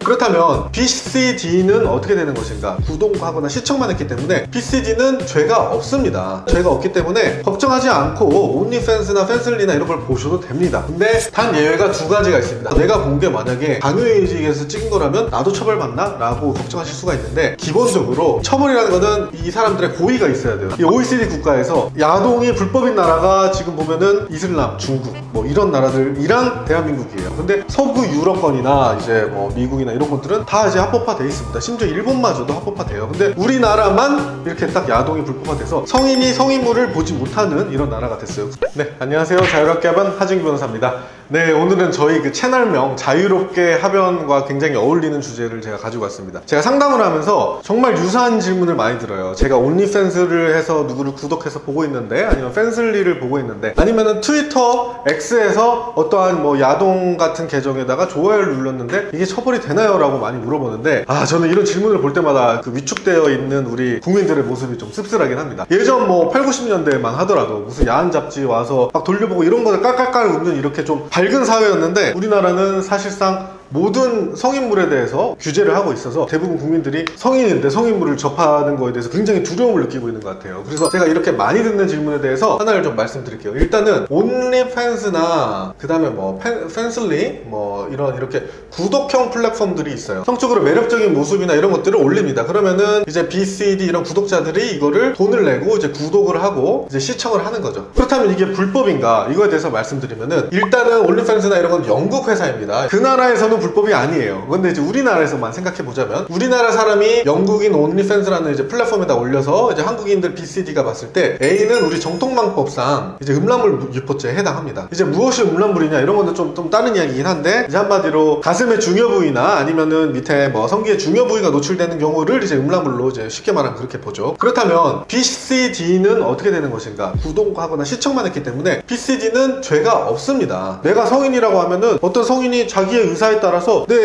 그렇다면 BCD는 어떻게 되는 것인가? 구독하거나 시청만 했기 때문에 BCD는 죄가 없습니다. 죄가 없기 때문에 걱정하지 않고 온리팬스나 팬슬리나 이런 걸 보셔도 됩니다. 근데 단 예외가 두 가지가 있습니다. 내가 본 게 만약에 강요의식에서 찍은 거라면 나도 처벌받나? 라고 걱정하실 수가 있는데, 기본적으로 처벌이라는 거는 이 사람들의 고의가 있어야 돼요. 이 OECD 국가에서 야동이 불법인 나라가 지금 보면은 이슬람, 중국 뭐 이런 나라들이랑 대한민국이에요. 근데 서구 유럽권이나 이제 뭐 미국이나 이런 곳들은 다 이제 합법화돼 있습니다. 심지어 일본마저도 합법화돼요. 근데 우리나라만 이렇게 딱 야동이 불법화돼서 성인이 성인물을 보지 못하는 이런 나라가 됐어요. 네, 안녕하세요. 자유롭게 하변 하진규 변호사입니다. 네, 오늘은 저희 그 채널명 자유롭게 하변과 굉장히 어울리는 주제를 제가 가지고 왔습니다. 제가 상담을 하면서 정말 유사한 질문을 많이 들어요. 제가 온리팬스를 해서 누구를 구독해서 보고 있는데, 아니면 팬슬리를 보고 있는데, 아니면은 트위터 X에서 어떠한 뭐 야동 같은 계정에다가 좋아요를 눌렀는데 이게 처벌이 되나요? 라고 많이 물어보는데, 저는 이런 질문을 볼 때마다 그 위축되어 있는 우리 국민들의 모습이 좀 씁쓸하긴 합니다. 예전 뭐 8, 90년대만 하더라도 무슨 야한 잡지 와서 막 돌려보고 이런 거를 깔깔깔 웃는 이렇게 좀 밝은 사회였는데, 우리나라는 사실상 모든 성인물에 대해서 규제를 하고 있어서 대부분 국민들이 성인인데 성인물을 접하는 거에 대해서 굉장히 두려움을 느끼고 있는 것 같아요. 그래서 제가 이렇게 많이 듣는 질문에 대해서 하나를 좀 말씀드릴게요. 일단은 온리팬스나 그 다음에 뭐 팬슬리 뭐 이렇게 구독형 플랫폼들이 있어요. 성적으로 매력적인 모습이나 이런 것들을 올립니다. 그러면은 이제 BCD 이런 구독자들이 이거를 돈을 내고 이제 구독을 하고 이제 시청을 하는 거죠. 그렇다면 이게 불법인가? 이거에 대해서 말씀드리면은, 일단은 온리팬스나 이런 건 영국 회사입니다. 그 나라에서는 불법이 아니에요. 근데 이제 우리나라에서만 생각해보자면, 우리나라 사람이 영국인 온리팬스라는 이제 플랫폼에다 올려서 이제 한국인들 BCD가 봤을 때 A는 우리 정통망법상 이제 음란물 유포죄에 해당합니다. 이제 무엇이 음란물이냐 이런 거는 좀 다른 이야기긴 한데, 이제 한마디로 가슴의 중요 부위나 아니면은 밑에 뭐 성기의 중요 부위가 노출되는 경우를 이제 음란물로 이제 쉽게 말하면 그렇게 보죠. 그렇다면 BCD는 어떻게 되는 것인가? 구독하거나 시청만 했기 때문에 BCD는 죄가 없습니다. 내가 성인이라고 하면은 어떤 성인이 자기의 의사에 따라서 내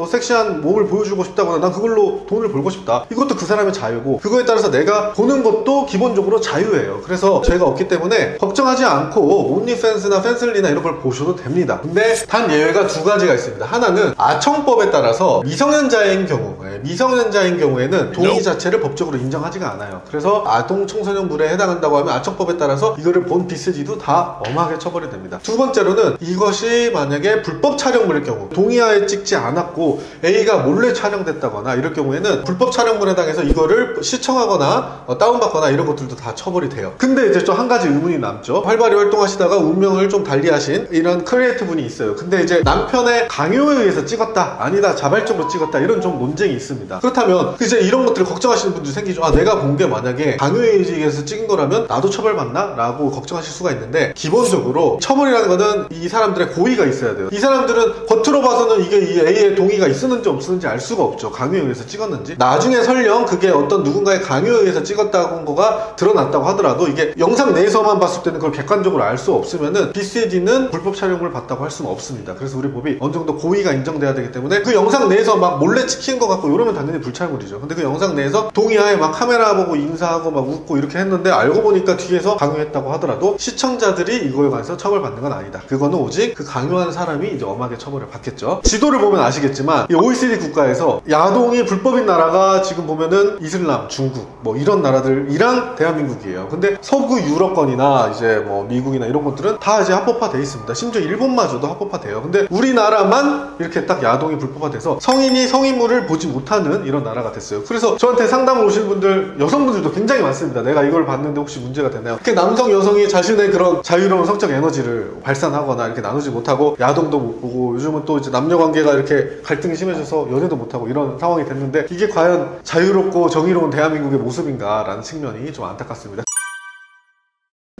섹시한 몸을 보여주고 싶다거나 난 그걸로 돈을 벌고 싶다, 이것도 그 사람의 자유고, 그거에 따라서 내가 보는 것도 기본적으로 자유예요. 그래서 죄가 없기 때문에 걱정하지 않고 온리팬스나 팬슬리나 이런 걸 보셔도 됩니다. 근데 단 예외가 두 가지가 있습니다. 하나는 아청법에 따라서 미성년자인 경우에는 동의 자체를 법적으로 인정하지가 않아요. 그래서 아동 청소년물에 해당한다고 하면 아청법에 따라서 이거를 본 BCD도 다 엄하게 처벌이 됩니다. 두 번째로는, 이것이 만약에 불법 촬영물일 경우, 동의하에 찍지 않았고 A가 몰래 촬영됐다거나 이럴 경우에는 불법 촬영물에 해당해서 이거를 시청하거나 다운받거나 이런 것들도 다 처벌이 돼요. 근데 이제 좀 한 가지 의문이 남죠. 활발히 활동하시다가 운명을 좀 달리하신 이런 크리에이터 분이 있어요. 근데 이제 남편의 강요에 의해서 찍었다, 아니다, 자발적으로 찍었다, 이런 좀 논쟁이 있습니다. 그렇다면 이제 이런 것들을 걱정하시는 분들이 생기죠. 내가 본 게 만약에 강요의식에서 찍은 거라면 나도 처벌받나? 라고 걱정하실 수가 있는데, 기본적으로 처벌이라는 거는 이 사람들의 고의가 있어야 돼요. 이 사람들은 겉으로 봐서는 이게 이 A의 동의가 있었는지 없었는지 알 수가 없죠. 강요에 의해서 찍었는지. 나중에 설령 그게 어떤 누군가의 강요에 의해서 찍었다는 거가 드러났다고 하더라도, 이게 영상 내에서만 봤을 때는 그걸 객관적으로 알 수 없으면은 BCD는 불법 촬영을 봤다고 할 수는 없습니다. 그래서 우리 법이 어느 정도 고의가 인정돼야 되기 때문에, 그 영상 내에서 막 몰래 찍힌 것 같고 이러면 당연히 불찰물이죠. 근데 그 영상 내에서 동의하에 막 카메라 보고 인사하고 막 웃고 이렇게 했는데 알고 보니까 뒤에서 강요했다고 하더라도 시청자들이 이거에 관해서 처벌받는 건 아니다. 그거는 오직 그 강요한 사람이 이제 엄하게 처벌을 받겠죠. 지도를 보면 아시겠지만 이 OECD 국가에서 야동이 불법인 나라가 지금 보면은 이슬람, 중국 뭐 이런 나라들이랑 대한민국이에요. 근데 서구 유럽권이나 이제 뭐 미국이나 이런 곳들은 다 이제 합법화돼 있습니다. 심지어 일본마저도 합법화돼요. 근데 우리나라만 이렇게 딱 야동이 불법화돼서 성인이 성인물을 보지 못하는 이런 나라가 됐어요. 그래서 저한테 상담을 오신 분들, 여성분들도 굉장히 많습니다. 내가 이걸 봤는데 혹시 문제가 되나요? 이렇게 남성, 여성이 자신의 그런 자유로운 성적 에너지를 발산하거나 이렇게 나누지 못하고 야동도 못 보고, 요즘은 또 이제 남녀 관계가 이렇게 갈등이 심해져서 연애도 못하고 이런 상황이 됐는데, 이게 과연 자유롭고 정의로운 대한민국의 모습인가 라는 측면이 좀 안타깝습니다.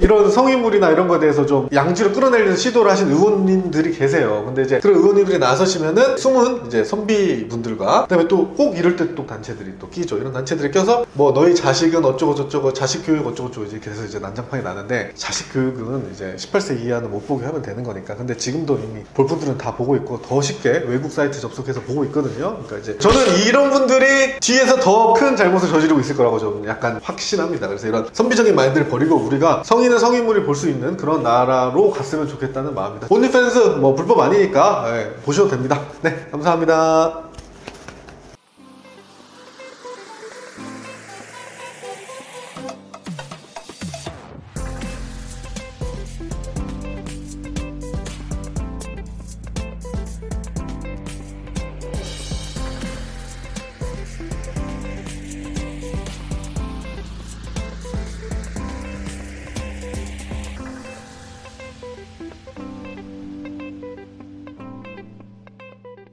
이런 성인물이나 이런 거에 대해서 좀 양지로 끌어내려는 시도를 하신 의원님들이 계세요. 근데 이제 그런 의원님들이 나서시면은 숨은 이제 선비분들과, 그다음에 또 꼭 이럴 때 또 단체들이 또 끼죠. 이런 단체들이 껴서 뭐 너희 자식은 어쩌고 저쩌고, 자식 교육 어쩌고 저쩌고 이제 그래서 이제 난장판이 나는데, 자식 교육은 이제 18세 이하는 못 보게 하면 되는 거니까. 근데 지금도 이미 볼 분들은 다 보고 있고 더 쉽게 외국 사이트 접속해서 보고 있거든요. 그러니까 이제 저는 이런 분들이 뒤에서 더 큰 잘못을 저지르고 있을 거라고 좀 약간 확신합니다. 그래서 이런 선비적인 마인드를 버리고 우리가 성인은 성인물이 볼 수 있는 그런 나라로 갔으면 좋겠다는 마음입니다. 온리팬스 뭐 불법 아니니까 보셔도 됩니다. 네, 감사합니다.